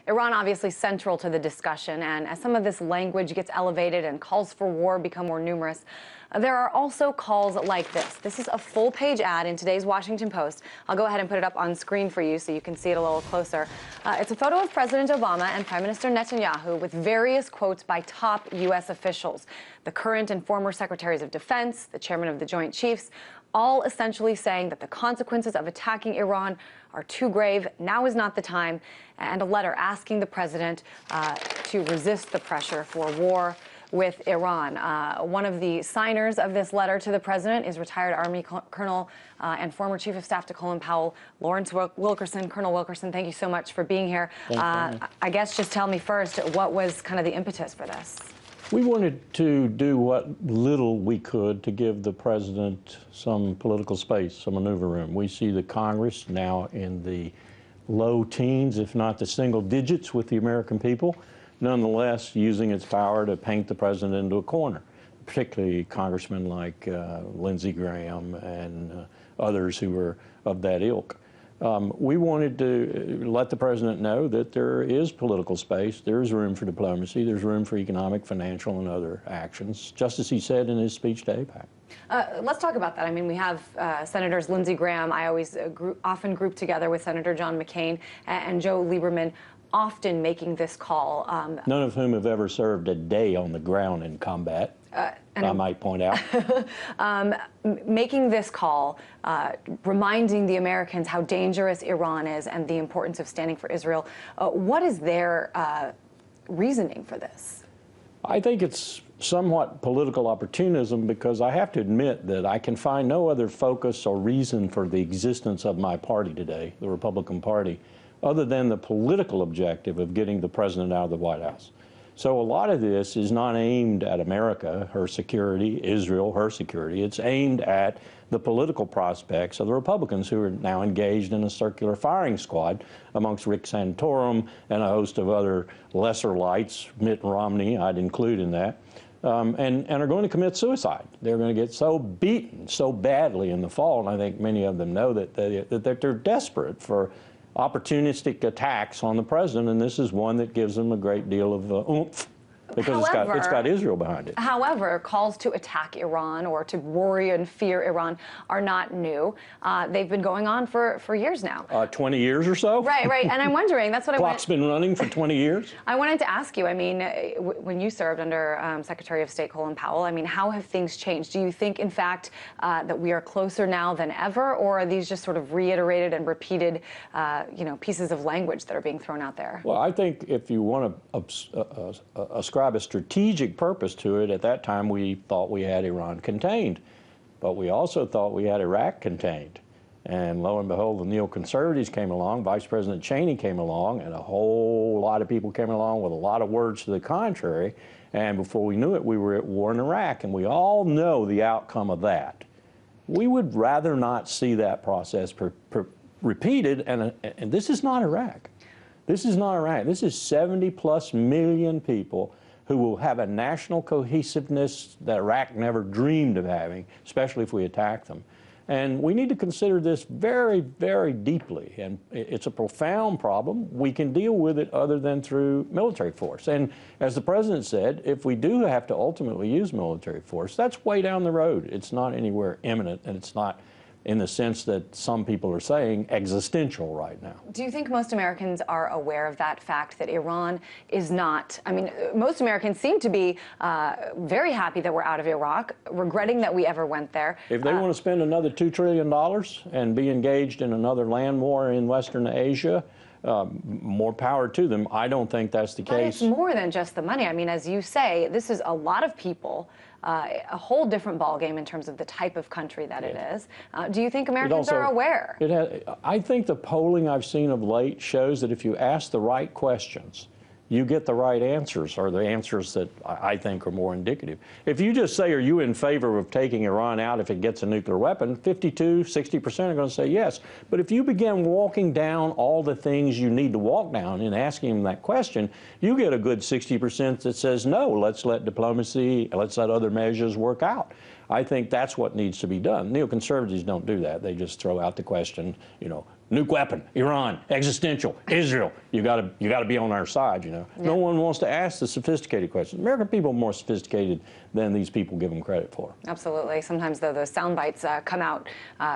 Iran obviously central to the discussion, and as some of this language gets elevated and calls for war become more numerous, there are also calls like this. This is a full-page ad in today's Washington Post. I'll go ahead and put it up on screen for you so you can see it a little closer. It's a photo of President Obama and Prime Minister Netanyahu with various quotes by top U.S. officials, the current and former secretaries of defense, the chairman of the Joint Chiefs, all essentially saying that the consequences of attacking Iran are too grave, now is not the time, and a letter asking the president to resist the pressure for war with Iran. One of the signers of this letter to the president is retired Army Colonel and former Chief of Staff to Colin Powell, Lawrence Wilkerson. Colonel Wilkerson, thank you so much for being here. I guess just tell me first, what was kind of the impetus for this? We wanted to do what little we could to give the president some political space, some maneuver room. We see the Congress now in the low teens, if not the single digits with the American people, nonetheless using its power to paint the president into a corner, particularly congressmen like Lindsay, Graham, and others who were of that ilk. We wanted to let the president know that there is political space, there is room for diplomacy, there's room for economic, financial, and other actions, just as he said in his speech to AIPAC. Let's talk about that. I mean, we have Senators Lindsey Graham, I always often group together with Senator John McCain and Joe Lieberman, often making this call. None of whom have ever served a day on the ground in combat. I might point out. Making this call, reminding the Americans how dangerous Iran is and the importance of standing for Israel. What is their reasoning for this? I think it's somewhat political opportunism, because I have to admit that I can find no other focus or reason for the existence of my party today, the Republican Party, other than the political objective of getting the president out of the White House. So a lot of this is not aimed at America, her security, Israel, her security. It's aimed at the political prospects of the Republicans, who are now engaged in a circular firing squad amongst Rick Santorum and a host of other lesser lights, Mitt Romney I'd include in that, and are going to commit suicide. They're going to get so beaten so badly in the fall, and I think many of them know that they're desperate for opportunistic attacks on the president, and this is one that gives them a great deal of oomph, because it's got Israel behind it. However, calls to attack Iran or to worry and fear Iran are not new. They've been going on for years now. 20 years or so? Right. And I'm wondering, that's what Clock's been running for 20 years. I wanted to ask you, I mean, when you served under Secretary of State Colin Powell, I mean, how have things changed? Do you think, in fact, that we are closer now than ever, or are these just sort of reiterated and repeated, pieces of language that are being thrown out there? Well, I think if you want to ascribe a strategic purpose to it, at that time we thought we had Iran contained, but we also thought we had Iraq contained. And lo and behold, the neoconservatives came along, Vice President Cheney came along, and a whole lot of people came along with a lot of words to the contrary. And before we knew it, we were at war in Iraq, and we all know the outcome of that. We would rather not see that process repeated, and this is not Iraq. This is not Iraq. This is 70+ million people who will have a national cohesiveness that Iraq never dreamed of having, especially if we attack them. And we need to consider this very, very deeply. And it's a profound problem. We can deal with it other than through military force. And as the president said, if we do have to ultimately use military force, that's way down the road. It's not anywhere imminent, and it's not, in the sense that some people are saying, existential right now. Do you think most Americans are aware of that fact, that Iran is not, I mean, most Americans seem to be very happy that we're out of Iraq, regretting that we ever went there. If they want to spend another $2 trillion and be engaged in another land war in Western Asia, more power to them. I don't think that's the case. But it's more than just the money. I mean, as you say, this is a lot of people, a whole different ballgame in terms of the type of country that it is. Do you think Americans are aware? I think the polling I've seen of late shows that if you ask the right questions, you get the right answers, or the answers that I think are more indicative. If you just say, are you in favor of taking Iran out if it gets a nuclear weapon, 52, 60% are going to say yes. But if you begin walking down all the things you need to walk down and asking them that question, you get a good 60% that says no, let's let diplomacy, let's let other measures work out. I think that's what needs to be done. Neoconservatives don't do that. They just throw out the question, nuke weapon, Iran, existential, Israel. you got to be on our side, you know. Yeah. No one wants to ask the sophisticated questions. American people are more sophisticated than these people give them credit for. Absolutely. Sometimes, though, those sound bites come out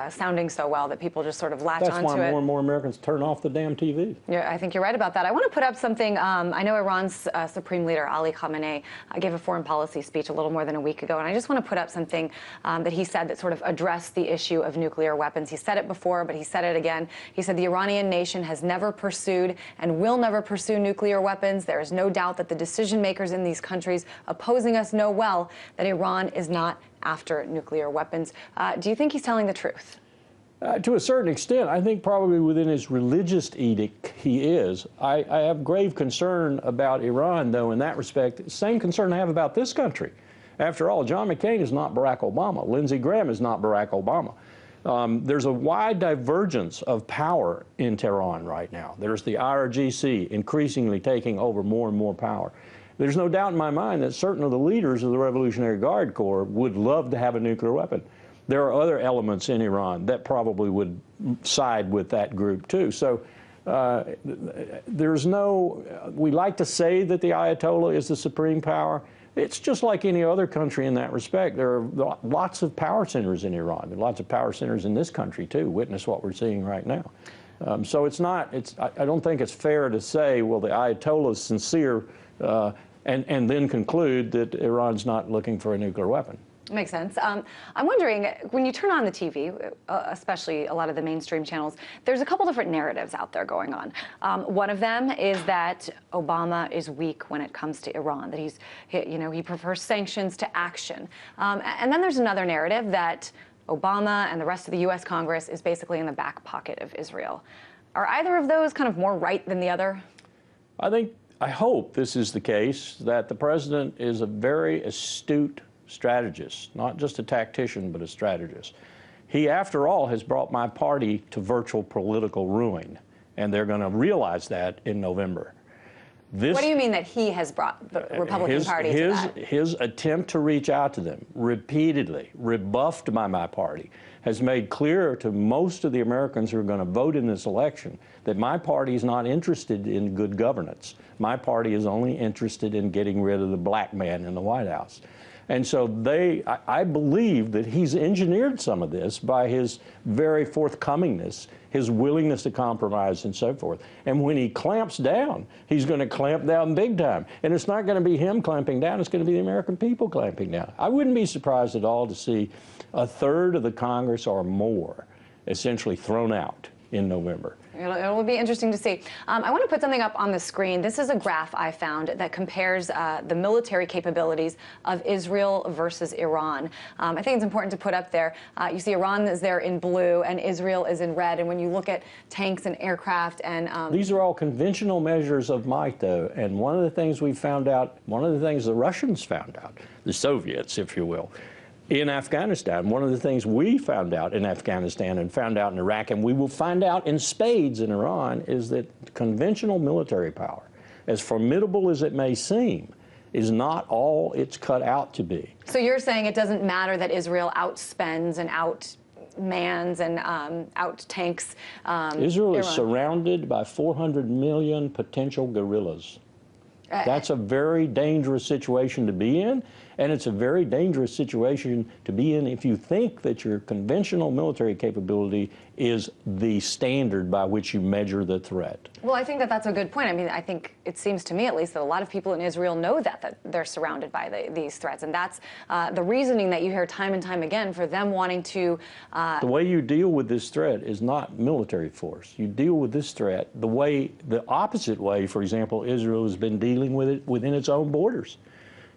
sounding so well that people just sort of latch onto it. That's why more and more Americans turn off the damn TV. Yeah, I think you're right about that. I want to put up something. I know Iran's Supreme Leader, Ali Khamenei, gave a foreign policy speech a little more than a week ago, and I just want to put up something that he said that sort of addressed the issue of nuclear weapons. He said it before, but he said it again. He said the Iranian nation has never pursued and will never pursue nuclear weapons. There is no doubt that the decision makers in these countries opposing us know well that Iran is not after nuclear weapons. Do you think he's telling the truth? To a certain extent, I think probably within his religious edict he is. I have grave concern about Iran, though, in that respect. Same concern I have about this country. After all, John McCain is not Barack Obama. Lindsey Graham is not Barack Obama. There's a wide divergence of power in Tehran right now. There's the IRGC increasingly taking over more and more power. There's no doubt in my mind that certain of the leaders of the Revolutionary Guard Corps would love to have a nuclear weapon. There are other elements in Iran that probably would side with that group too. So there's no, we like to say that the Ayatollah is the supreme power. It's just like any other country in that respect. There are lots of power centers in Iran. There are lots of power centers in this country too. Witness what we're seeing right now. So it's not, I don't think it's fair to say, well, the Ayatollah is sincere and then conclude that Iran's not looking for a nuclear weapon. Makes sense. I'm wondering, when you turn on the TV, especially a lot of the mainstream channels, there's a couple different narratives out there going on. One of them is that Obama is weak when it comes to Iran, that he prefers sanctions to action. And then there's another narrative that Obama and the rest of the U.S. Congress is basically in the back pocket of Israel. Are either of those kind of more right than the other? I hope this is the case, that the president is a very astute strategist, not just a tactician, but a strategist. He, after all, has brought my party to virtual political ruin, and they're going to realize that in November. What do you mean that he has brought the Republican Party to that? His attempt to reach out to them repeatedly, rebuffed by my party, has made clear to most of the Americans who are going to vote in this election that my party is not interested in good governance. My party is only interested in getting rid of the black man in the White House. And so I believe that he's engineered some of this by his very forthcomingness, his willingness to compromise and so forth. And when he clamps down, he's going to clamp down big time. And it's not going to be him clamping down, it's going to be the American people clamping down. I wouldn't be surprised at all to see a third of the Congress or more essentially thrown out in November. It will be interesting to see. I want to put something up on the screen. This is a graph I found that compares the military capabilities of Israel versus Iran. I think it's important to put up there. You see Iran is there in blue and Israel is in red. And when you look at tanks and aircraft and... These are all conventional measures of might, though. And one of the things we found out, one of the things the Russians found out, the Soviets, if you will, in Afghanistan. One of the things we found out in Afghanistan and found out in Iraq, and we will find out in spades in Iran, is that conventional military power, as formidable as it may seem, is not all it's cut out to be. So you're saying it doesn't matter that Israel outspends and outmans and out-tanks Israel Iran. Is surrounded by 400 million potential guerrillas. That's a very dangerous situation to be in, and it's a very dangerous situation to be in if you think that your conventional military capability is the standard by which you measure the threat. Well, I think that that's a good point. I mean, I think it seems to me, at least, that a lot of people in Israel know that they're surrounded by these threats, and that's the reasoning that you hear time and time again for them wanting to... The way you deal with this threat is not military force. You deal with this threat the opposite way, for example, Israel has been dealing with it within its own borders.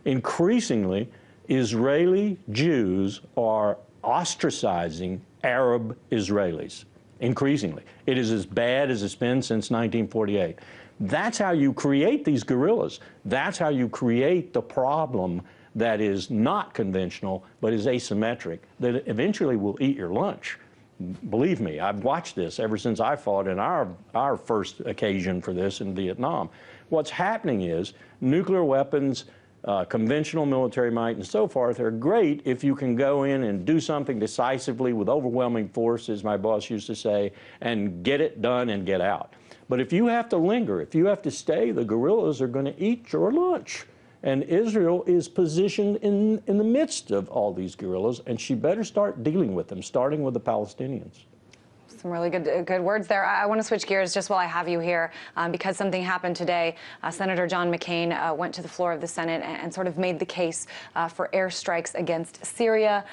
Increasingly, Israeli Jews are ostracizing Arab Israelis. Increasingly. It is as bad as it's been since 1948. That's how you create these guerrillas. That's how you create the problem that is not conventional, but is asymmetric, that eventually will eat your lunch. Believe me, I've watched this ever since I fought in our first occasion for this in Vietnam. What's happening is nuclear weapons, conventional military might and so forth are great if you can go in and do something decisively with overwhelming force, as my boss used to say, and get it done and get out. But if you have to linger, if you have to stay, the guerrillas are going to eat your lunch. And Israel is positioned in the midst of all these guerrillas, and she better start dealing with them, starting with the Palestinians. Some really good words there. I want to switch gears just while I have you here because something happened today. Senator John McCain went to the floor of the Senate and sort of made the case for airstrikes against Syria.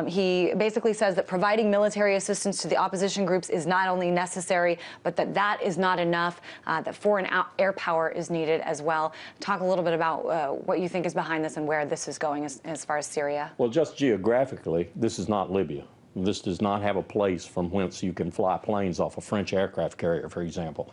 He basically says that providing military assistance to the opposition groups is not only necessary, but that is not enough, that foreign air power is needed as well. Talk a little bit about what you think is behind this and where this is going as far as Syria. Well, just geographically, this is not Libya. This does not have a place from whence you can fly planes off a French aircraft carrier, for example.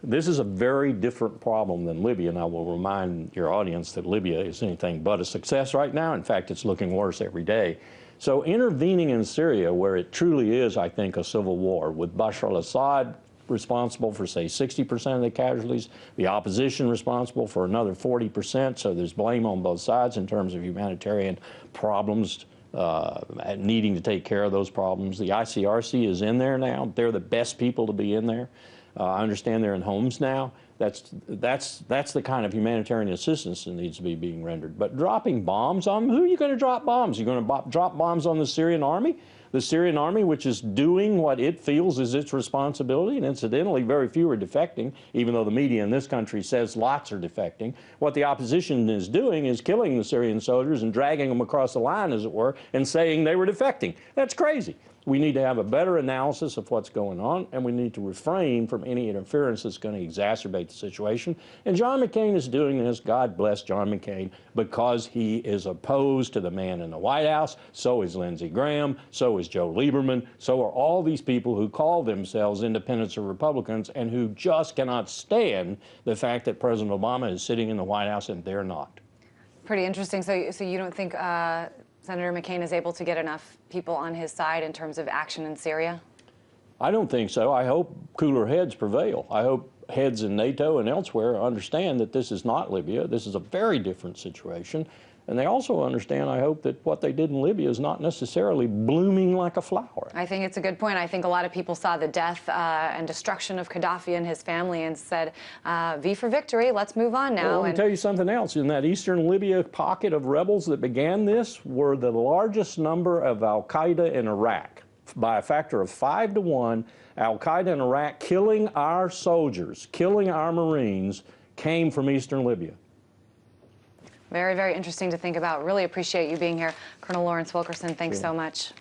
This is a very different problem than Libya, and I will remind your audience that Libya is anything but a success right now. In fact, it's looking worse every day. So intervening in Syria, where it truly is, I think, a civil war, with Bashar al-Assad responsible for, say, 60% of the casualties, the opposition responsible for another 40%, so there's blame on both sides in terms of humanitarian problems, needing to take care of those problems. The ICRC is in there now. They're the best people to be in there. I understand they're in homes now. That's the kind of humanitarian assistance that needs to be being rendered. But dropping bombs on them, who are you going to drop bombs? You're going to drop bombs on the Syrian army? The Syrian army, which is doing what it feels is its responsibility, and incidentally, very few are defecting, even though the media in this country says lots are defecting. What the opposition is doing is killing the Syrian soldiers and dragging them across the line, as it were, and saying they were defecting. That's crazy. We need to have a better analysis of what's going on, and we need to refrain from any interference that's going to exacerbate the situation. And John McCain is doing this, God bless John McCain, because he is opposed to the man in the White House. So is Lindsey Graham, so is Joe Lieberman, so are all these people who call themselves independents or Republicans and who just cannot stand the fact that President Obama is sitting in the White House and they're not. Pretty interesting. So you don't think Senator McCain is able to get enough people on his side in terms of action in Syria? I don't think so. I hope cooler heads prevail. I hope heads in NATO and elsewhere understand that this is not Libya. This is a very different situation. And they also understand, I hope, that what they did in Libya is not necessarily blooming like a flower. I think it's a good point. I think a lot of people saw the death and destruction of Gaddafi and his family and said, V for victory, let's move on now. Well, let me tell you something else. In that eastern Libya pocket of rebels that began this were the largest number of al-qaeda in Iraq. By a factor of 5 to 1, al-qaeda in Iraq killing our soldiers, killing our Marines, came from eastern Libya. Very, very interesting to think about. Really appreciate you being here. Colonel Lawrence Wilkerson, thanks so much.